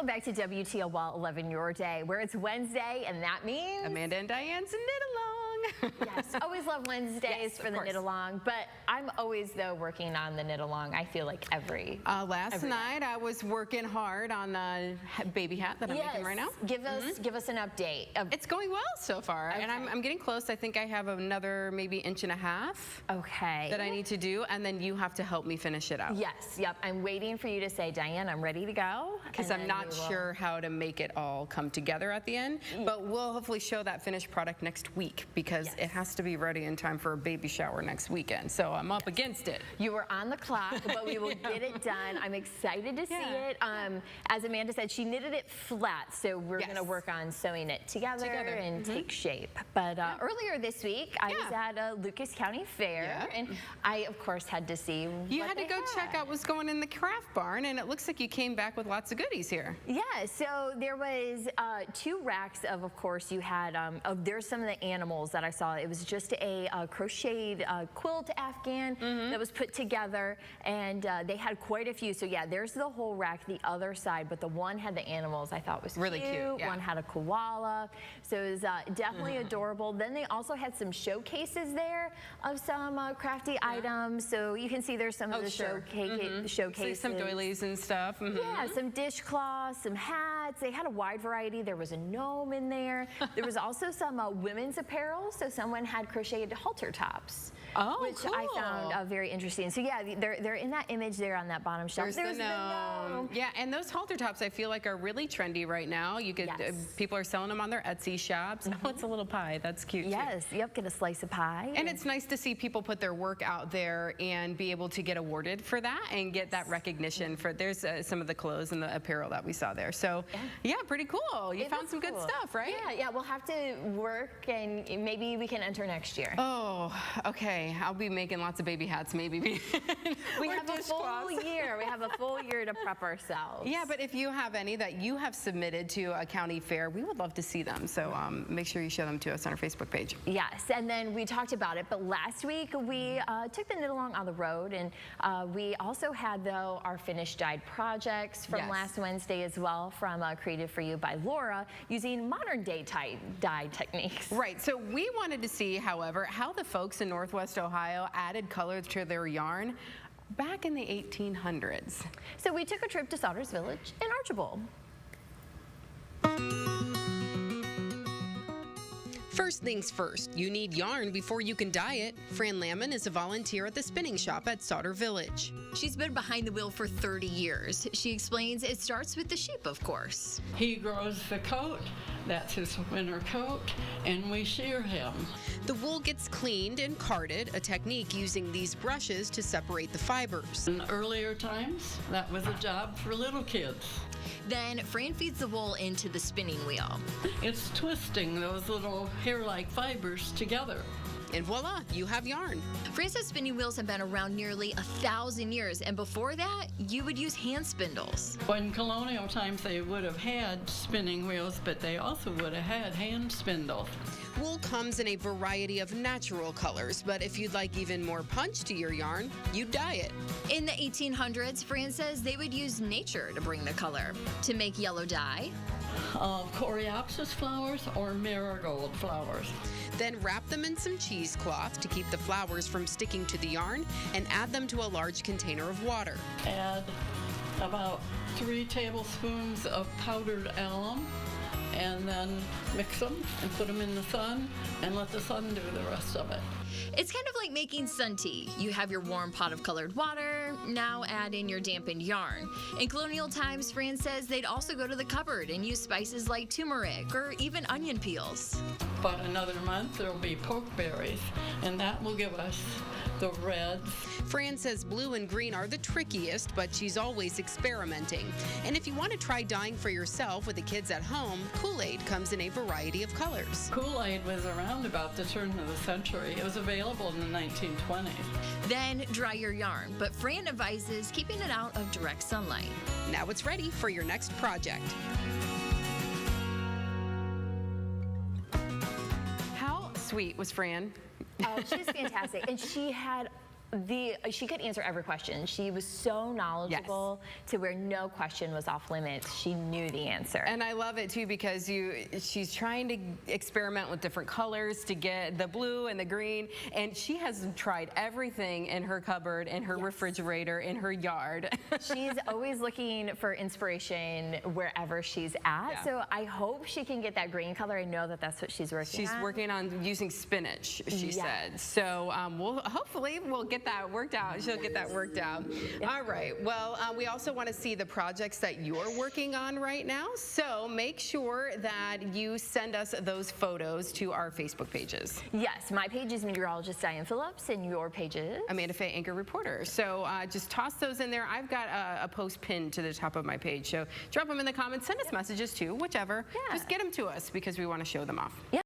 welcome back to WTOL 11 Your Day, where it's Wednesday, and that means Amanda and Diane's knit-along. Yes, always love Wednesdays for the knit-along, but I'm always, though, working on the knit-along, I feel like every Last night I was working hard on the baby hat that I'm making right now. Give us an update. It's going well so far, and I'm getting close. I think I have another maybe inch and a half that I need to do, and then you have to help me finish it out. Yes, yep. I'm waiting for you to say, Diane, I'm ready to go. Because I'm not sure how to make it all come together at the end, but we'll hopefully show that finished product next week because it has to be ready in time for a baby shower next weekend. So I'm up against it. You were on the clock, but we will get it done. I'm excited to see it. As Amanda said, she knitted it flat, so we're going to work on sewing it together and take shape. But earlier this week, I was at Lucas County Fair, and I, of course, had to see You had to go check out what's going in the craft barn, and it looks like you came back with lots of goodies here. Yeah, so there was 2 racks of course, you had, there's some of the animals that I saw. It was just a crocheted quilt Afghan that was put together, and they had quite a few. So yeah, there's the whole rack, the other side, but the one had the animals I thought was really cute. One had a koala, so it was definitely adorable. Then they also had some showcases there of some crafty items, so you can see there's some of the showcases. Some doilies and stuff. Yeah, some dishcloths, some hats. They had a wide variety. There was a gnome in there. There was also some women's apparel, so someone had crocheted halter tops. Which I found very interesting. So yeah, they're in that image there on that bottom shelf. There's the gnome. Yeah, and those halter tops I feel like are really trendy right now. You could people are selling them on their Etsy shops. Oh, it's a little pie. That's cute. Yes, yep, get a slice of pie. And it's nice to see people put their work out there and be able to get awarded for that and get that recognition for there's some of the clothes and the apparel that we saw there. So yeah, pretty cool. You found some good stuff, right? Yeah, we'll have to work and maybe we can enter next year. Oh, okay. I'll be making lots of baby hats maybe. We have a full year. We have a full year to prep ourselves. Yeah, but if you have any that you have submitted to a county fair, we would love to see them. So make sure you show them to us on our Facebook page. Yes, and then we talked about it, but last week we took the knit-along on the road, and we also had, though, our finished dyed projects from last Wednesday as well, from Created for You by Laura, using modern-day dye techniques. Right, so we wanted to see, however, how the folks in Northwest Ohio added color to their yarn back in the 1800s. So we took a trip to Sauder Village in Archibald. First things first, you need yarn before you can dye it. Fran Lamon is a volunteer at the spinning shop at Sauder Village. She's been behind the wheel for 30 years. She explains it starts with the sheep, of course. He grows the coat, that's his winter coat, and we shear him. The wool gets cleaned and carded, a technique using these brushes to separate the fibers. In earlier times, that was a job for little kids. Then Fran feeds the wool into the spinning wheel. It's twisting those little hair-like fibers together. And voila, you have yarn. Fran says spinning wheels have been around nearly 1,000 years, and before that, you would use hand spindles. In colonial times, they would have had spinning wheels, but they also would have had hand spindles. Wool comes in a variety of natural colors, but if you'd like even more punch to your yarn, you dye it. In the 1800s, Fran says they would use nature to bring the color. To make yellow dye, Coreopsis flowers or marigold flowers. Then wrap them in some cheesecloth to keep the flowers from sticking to the yarn and add them to a large container of water. Add about 3 tablespoons of powdered alum, and then mix them and put them in the sun and let the sun do the rest of it. It's kind of like making sun tea. You have your warm pot of colored water, now add in your dampened yarn. In colonial times, Fran says they'd also go to the cupboard and use spices like turmeric or even onion peels. But another month there'll be pokeberries, and that will give us the reds. Fran says blue and green are the trickiest, but she's always experimenting. And if you want to try dyeing for yourself with the kids at home, Kool-Aid comes in a variety of colors. Kool-Aid was around about the turn of the century. It was available in the 1920s. Then dry your yarn, but Fran advises keeping it out of direct sunlight. Now it's ready for your next project. How sweet was Fran? Oh, she's fantastic. And she had She could answer every question. She was so knowledgeable to where no question was off limits. She knew the answer. And I love it too because she's trying to experiment with different colors to get the blue and the green, and she has tried everything in her cupboard, in her refrigerator, in her yard. She's always looking for inspiration wherever she's at. Yeah. So I hope she can get that green color. I know that that's what she's working on. She's working on using spinach, she said. So hopefully we'll get that worked out. She'll get that worked out. All right. Well, we also want to see the projects that you're working on right now. So make sure that you send us those photos to our Facebook pages. Yes, my page is meteorologist Diane Phillips, and your page is Amanda Faye, anchor reporter. So just toss those in there. I've got a post pinned to the top of my page. So drop them in the comments. Send us messages too, whichever. Yeah. Just get them to us because we want to show them off. Yeah.